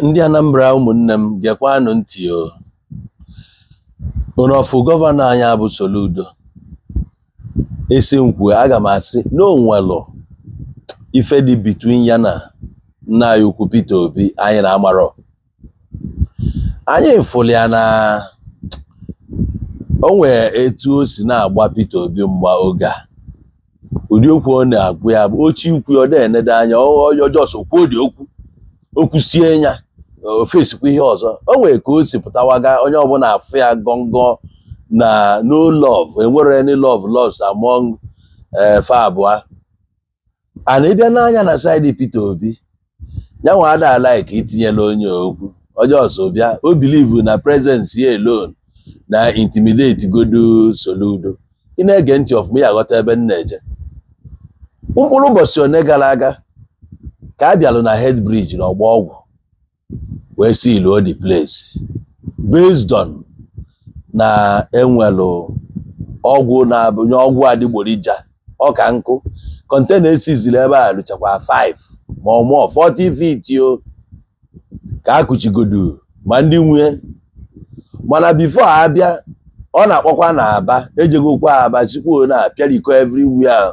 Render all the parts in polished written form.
Ndị Anambra ụmụnne m gekwanụ ntị o. Onofu gọvanọ anyị bụ Soludo esi nkwu aga m asị na onwelu ife dị between ya na nna anyị ukwu Peter Obi anyị na-amarọ. Anyị fụlụ ya na onwe etu o si na-agba Peter Obi mgba oge a. Ụdị okwu ọ na-agwa ya bụ ochi ukwu ọ na-enede anya ọjọọ okwu dị okwu sie nya ofesikwa ihe ọzọ. O nwere ka o si pụtawaga onye ọbụla afụ ya gongo na no love, enwere any love lost among fa abụọ. Ana ịbịa n'anya na side Peter Obi ya nwa ada like itinye n'onye okwu ọjọọ so bịa o believe na presence here alone na intimidate godo Soludo. Ị na-ege ntị of me ya ghọta ebe m na-eje. Mkpụrụ ụbọchị one gara aga ka a bịalụ na Headbridge na ọgba ọgwụ wee seal the place based on na enwelu ọgwụ na-abụnye ọgwụ adịgboroja ọka nkụ kọntena esizili ebe a lụchakwa 5 ma ọ mụọ 40 feet o ka akụchigodo ma ndị nwunye mana before abịa ọ na-akpọkwa na Aba ejegokwa Aba chikwa na apịariko everywhere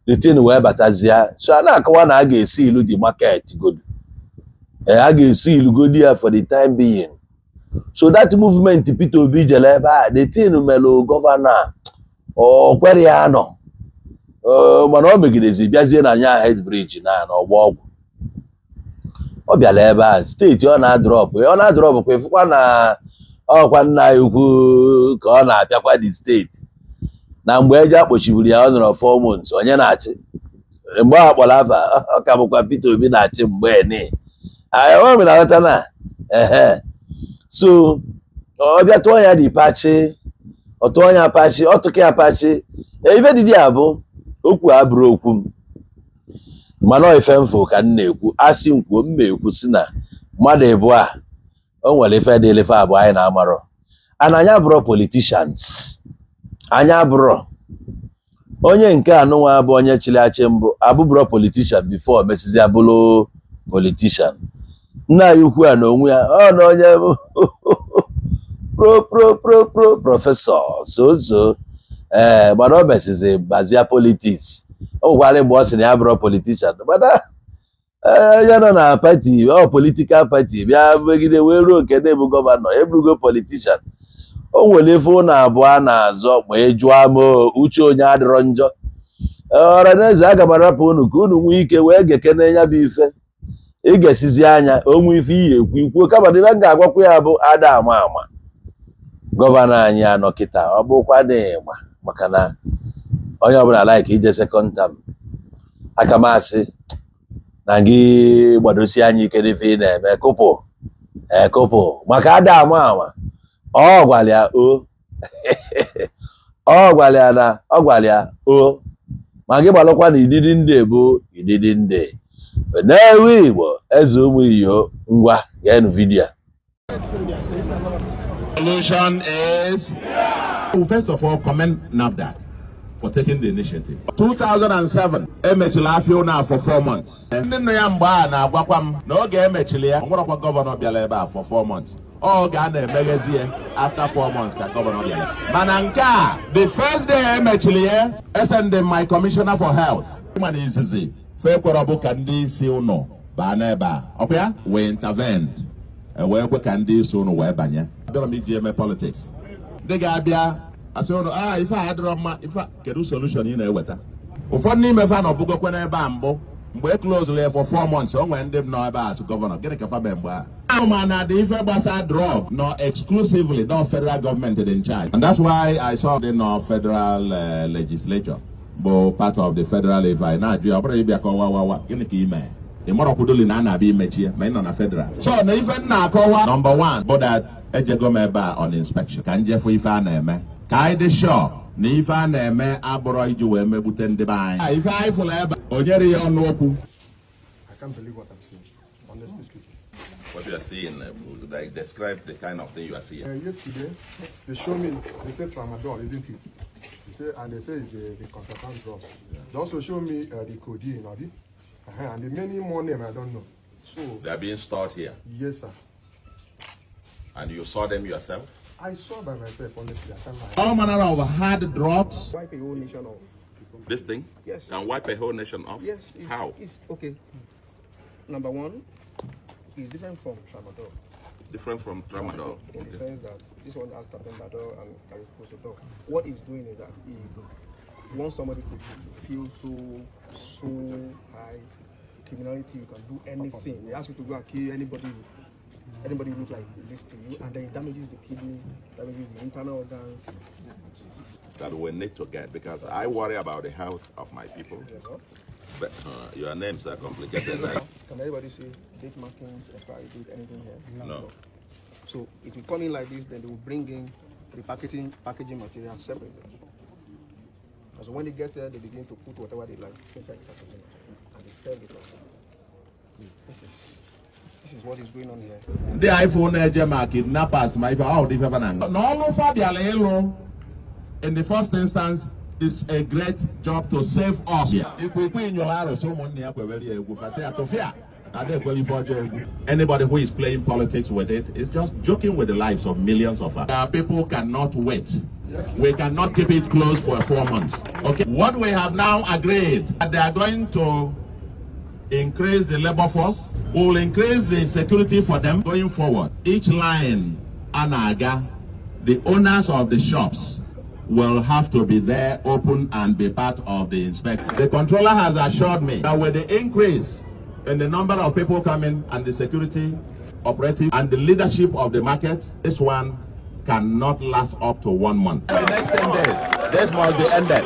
the thing wee batazia so a na-akọwa na a ga-esi ilu the market godo a ga-esi ilu godi ya for the time being. So that movement Peter Obi jele ebe a the thing melu gọvanọ o kwere ya nọ mana o megidezi bịazie na nya Headbridge na ọgba ọgwụ ọ bịala ebe a steeti ọ na-adrọp kwa ifukwa na ọkwa nna ya ukwu ka ọ na-abịakwa the steeti na mgbe eji akpọchiburu ya ọ nọrọ 4 months onye na-achị mgbe a kpọrọ afa ọ ka bụkwa Peter Obi na-achị mgbe ni o mere aghọta na so ọ bịa tụọ ya dị pachi ọ tụọ ya pachi ọ tụka ya pachi ife dịdị a bụ okwu abụrụ okwu m mana ife mfụ ka m na-ekwu asị nkwuo m na-ekwu si na mmadụ ịbụ a o nwere ife dị ife abụọ anyị na-amarọ ana anyị abụrọ politicians. Anyị abụrọ onye nke anụnwa bụ onye chịrị achị mbụ abụbụrọ politician before mesizi abụrụ politician. Nna ya ukwu a na onwe ya ọ na onye prọfesọ so mana o mesizi bazia politics. O nwekwara mgbe ọ sị na ya bụrọ politician mana ya nọ na pati ọ political party bịa megide wee ruo nke na-ebu gọvanọ eburugo politician. O nwere ife ụnụ abụọ na-azọ ma jụọ ama uche onye adịrọ njọ ọranaeze aga m arapụ unu ka unu nwee ike wee gekene ya bụ ife igesizi anya onwe ife iyi ekwu ikwuo kama na ife m ga-agwakwa ya bụ ada ama gọvanọ anyị anọ kịta ọ bụkwa n'ịgba maka na onye ọbụla like ije second term aka masị na gị gbadosi anya ike n'ife ị na-eme kụpụ maka ada ama ọ gwara ya ọ gwara ya ma gị gbalụkwa na ididi ndị bụ ididi ndị na-ewe Igbo eze ụmụ iyo ngwa geenụ vidiyo. Solution is first of all commend NAFDAC for taking the initiative. 2007 emechila afio na for 4 months. Ndị nọ ya mgbe a na-agwakwa m na oge emechili ya nwerekwa gọvanọ bịara ebe a for 4 months. Ọ ga na-emeghezi ya after 4 months ka gọvanọ bịara. Mana nke a the first day emechili ya send my commissioner for health. Mana izizi fekwara bụ ka ndị isi ụnọ baa n'ebe a. Ọkwa ya we intervened wee kwe ka ndị isi ụnọ wee banye. Abịara m iji eme politics. Ndị ga-abịa asị ụnụ ife a adịrọ mma ife kedu solution ị na-eweta. Ụfọdụ n'ime fa na ọbụgokwe n'ebe a mbụ mgbe e close ya for 4 months o nwere ndị m nọ ebe a as gọvanọ gịnị ka fa mee mgbe a mana the ife gbasa drug no exclusively no federal government in charge, and that's why I saw the no federal legislature bo part of the federal levy na ju abụrụ ịbịa ka ọwa gịnị ka ime ịmọrọkwudoli na na-abịa imechie ma ị nọ na federal. So na ife na-akọwa number 1 bụ that ejego m ebe a on inspection ka njefụ ife a na-eme ka anyị dị sure na ife a na-eme abụrụ iji wee megbute ndị be anyị. Ife anyị fụrụ ebe o nyere ya ọnụ okwu. I can't believe what I'm seeing, honestly speaking. What you are seeing, like describe the kind of thing you are seeing. Yesterday, they showed me, they said tramadol, isn't it? They say it's the contraband drugs. Yeah. They also showed me the codeine, and the many more names I don't know. So They are being stored here. yes, sir. And you saw them yourself? I saw by myself, honestly. I can't lie. All manner of hard drugs. Wipe a whole nation off. This thing Yes. can wipe a whole nation off? Yes. How? It's okay. Number one, it's different from tramadol. Different from tramadol. In the sense that this one has tramadol and cariprazole. What it's doing is that it wants somebody to feel so high. Criminality, you can do anything. They ask you to go and kill anybody who look like this to you, and then it damages the kidney, damages the internal organs. That we need to get, because I worry about the health of my people. Yes, sir. But your names are complicated. Right? Can anybody see date markings, expiry date, anything here? No. So it will come in like this, then they will bring in the packaging material separately. And so when they get there, they begin to put whatever they like inside the packaging material, and they sell it off. This is what is going on here. The iPhone kidnappers, my how different. No, Fabian, in the first instance, it's a great job to save us. If we in your house, someone near anybody who is playing politics with it is just joking with the lives of millions of us. Our people cannot wait. We cannot keep it closed for 4 months. Okay. What we have now agreed that they are going to increase the labor force. We will increase the security for them going forward. Each line, Anaga, the owners of the shops will have to be there, open, and be part of the inspection. The controller has assured me that with the increase in the number of people coming and the security operative and the leadership of the market, this one cannot last up to 1 month. The next 10 days, this must be ended.